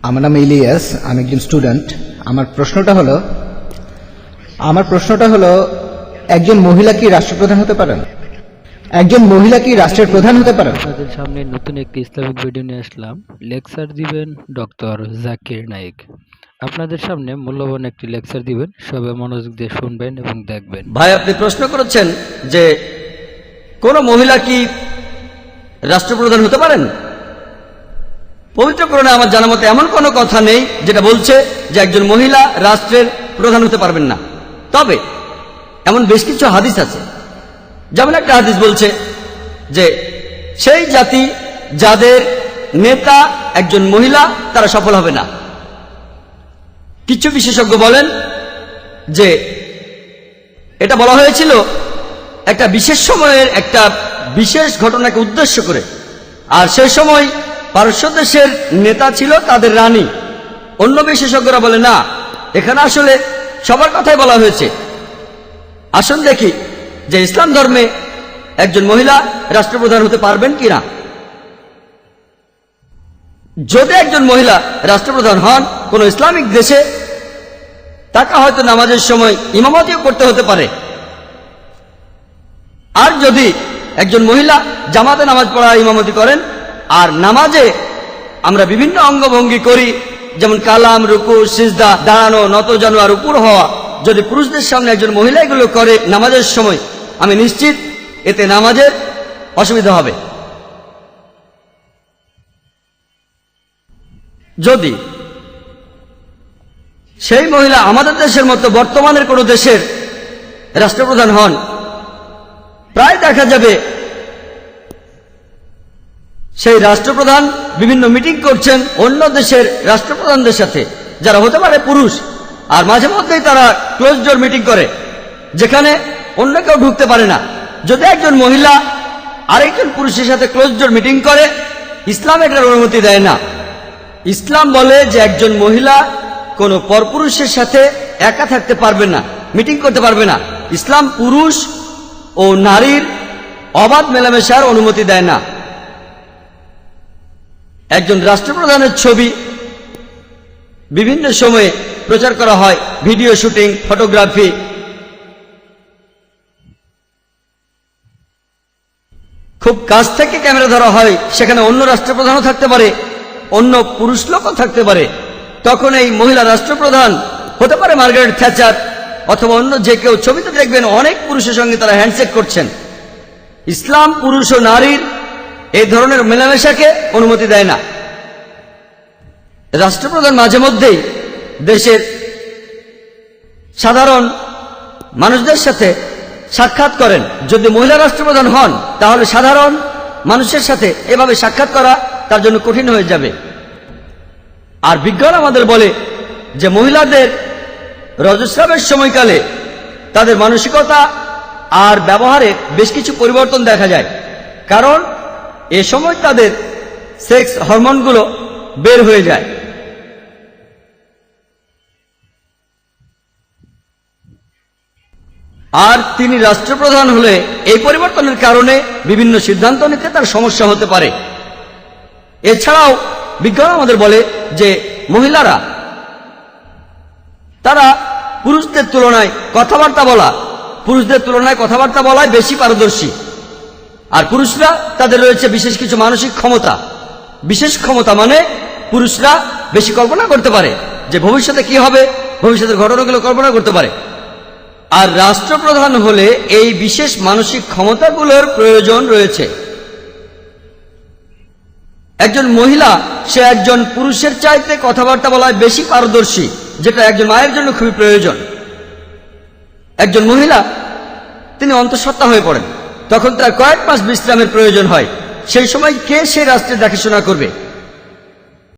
আমার নাম ইলিয়াস, আমি একজন স্টুডেন্ট। আমার প্রশ্নটা হলো একজন মহিলা কি রাষ্ট্রপ্রধান হতে পারেন? একজন মহিলা কি রাষ্ট্রের প্রধান হতে পারেন? আপনাদের সামনে নতুন একটি ইসলামিক ভিডিও নিয়ে আসলাম। লেকচার দিবেন ডক্টর জাকির নাইক। আপনাদের সামনে মূল্যবান একটি লেকচার দিবেন, সবাই মনোযোগ দিয়ে শুনবেন এবং দেখবেন। ভাই, আপনি প্রশ্ন করেছেন যে কোন মহিলা কি রাষ্ট্রপ্রধান হতে পারেন? পবিত্র কোরআনে আমার জানা মতে এমন কোনো কথা নেই যেটা বলছে যে একজন মহিলা রাষ্ট্রের প্রধান হতে পারবেন না। তবে এমন বেশ কিছু হাদিস আছে। যেমন একটা হাদিস বলছে যে সেই জাতি যাদের নেতা একজন মহিলা তারা সফল হবে না। কিছু বিশেষজ্ঞ বলেন যে এটা বলা হয়েছিল একটা বিশেষ সময়ের একটা বিশেষ ঘটনাকে উদ্দেশ্য করে, আর সেই সময় পারস্য দেশের নেতা ছিল তাদের রানী। অন্য বিশেষজ্ঞরা বলে না, এখানে আসলে সবার কথাই বলা হয়েছে। আসুন দেখি যে ইসলাম ধর্মে একজন মহিলা রাষ্ট্রপ্রধান হতে পারবেন কিনা। যদি একজন মহিলা রাষ্ট্রপ্রধান হন কোন ইসলামিক দেশে, তাকে হয়তো নামাজের সময় ইমামতিও করতে হতে পারে। আর যদি একজন মহিলা জামাতে নামাজ পড়া ইমামতি করেন, আর নামাজে আমরা বিভিন্ন অঙ্গভঙ্গি করি, যেমন কালাম, রুকু, সিজদা, দাঁড়ানো, নত জানু আর উপর হওয়া, যদি পুরুষদের সামনে একজন মহিলা এগুলো করে নামাজের সময়, আমি নিশ্চিত এতে নামাজের অসুবিধা হবে। যদি সেই মহিলা আমাদের দেশের মতো বর্তমানের কোনো দেশের রাষ্ট্রপ্রধান হন, প্রায় দেখা যাবে সেই রাষ্ট্রপ্রধান বিভিন্ন মিটিং করছেন অন্য দেশের রাষ্ট্রপ্রধানদের সাথে, যারা হতে পারে পুরুষ। আর মাঝে মধ্যেই তারা ক্লোজ ডোর মিটিং করে, যেখানে অন্য কেউ ঢুকতে পারে না। যদি একজন মহিলা আরেকজন পুরুষের সাথে ক্লোজ ডোর মিটিং করে, ইসলাম এটার অনুমতি দেয় না। ইসলাম বলে যে একজন মহিলা কোনো পরপুরুষের সাথে একা থাকতে পারবে না, মিটিং করতে পারবে না। ইসলাম পুরুষ ও নারীর অবাধ মেলামেশার অনুমতি দেয় না। একজন রাষ্ট্রপ্রধানের ছবি বিভিন্ন সময়ে প্রচার করা হয়, ভিডিও শুটিং, ফটোগ্রাফি। খুব কাছ থেকে ক্যামেরা ধরা হয়, সেখানে অন্য রাষ্ট্রপ্রধানও থাকতে পারে, অন্য পুরুষ লোকও থাকতে পারে। তখন এই মহিলা রাষ্ট্রপ্রধান হতে পারে মার্গারেট থ্যাচার অথবা অন্য যে কেউ। ছবিতে দেখবেন অনেক পুরুষের সঙ্গে তারা হ্যান্ডশেক করছেন। ইসলাম পুরুষ ও নারীর এই ধরনের মেলামেশাকে অনুমতি দেয় না। রাষ্ট্রপ্রধান মাঝে মধ্যেই দেশের সাধারণ মানুষদের সাথে সাক্ষাৎ করেন। যদি মহিলা রাষ্ট্রপ্রধান হন, তাহলে সাধারণ মানুষের সাথে এভাবে সাক্ষাৎ করা তার জন্য কঠিন হয়ে যাবে। আর বিজ্ঞান আমাদের বলে যে মহিলাদের রজস্রাবের সময়কালে তাদের মানসিকতা আর ব্যবহারে বেশ কিছু পরিবর্তন দেখা যায়, কারণ এ সময় তাদের সেক্স হরমোনগুলো বের হয়ে যায়। আর তিনি রাষ্ট্রপ্রধান হলে এই পরিবর্তনের কারণে বিভিন্ন সিদ্ধান্ত নিতে তার সমস্যা হতে পারে। এছাড়াও বিজ্ঞান আমাদের বলে যে মহিলারা তারা পুরুষদের তুলনায় কথাবার্তা বলায় বেশি পারদর্শী। আর পুরুষরা তাদের রয়েছে বিশেষ কিছু মানসিক ক্ষমতা। বিশেষ ক্ষমতা মানে পুরুষরা বেশি কল্পনা করতে পারে যে ভবিষ্যতে কি হবে, ভবিষ্যতের ঘটনাগুলো কল্পনা করতে পারে। আর রাষ্ট্রপ্রধান হলে এই বিশেষ মানসিক ক্ষমতাগুলোর প্রয়োজন রয়েছে। একজন মহিলা সে একজন পুরুষের চাইতে কথাবার্তা বলায় বেশি পারদর্শী, যেটা একজন মায়ের জন্য খুবই প্রয়োজন। একজন মহিলা তিনি অন্তঃসত্ত্বা হয়ে পড়েন, তখন তার কয়েক মাস বিশ্রামের প্রয়োজন হয়। সেই সময় কে সেই রাষ্ট্রের দেখাশোনা করবে?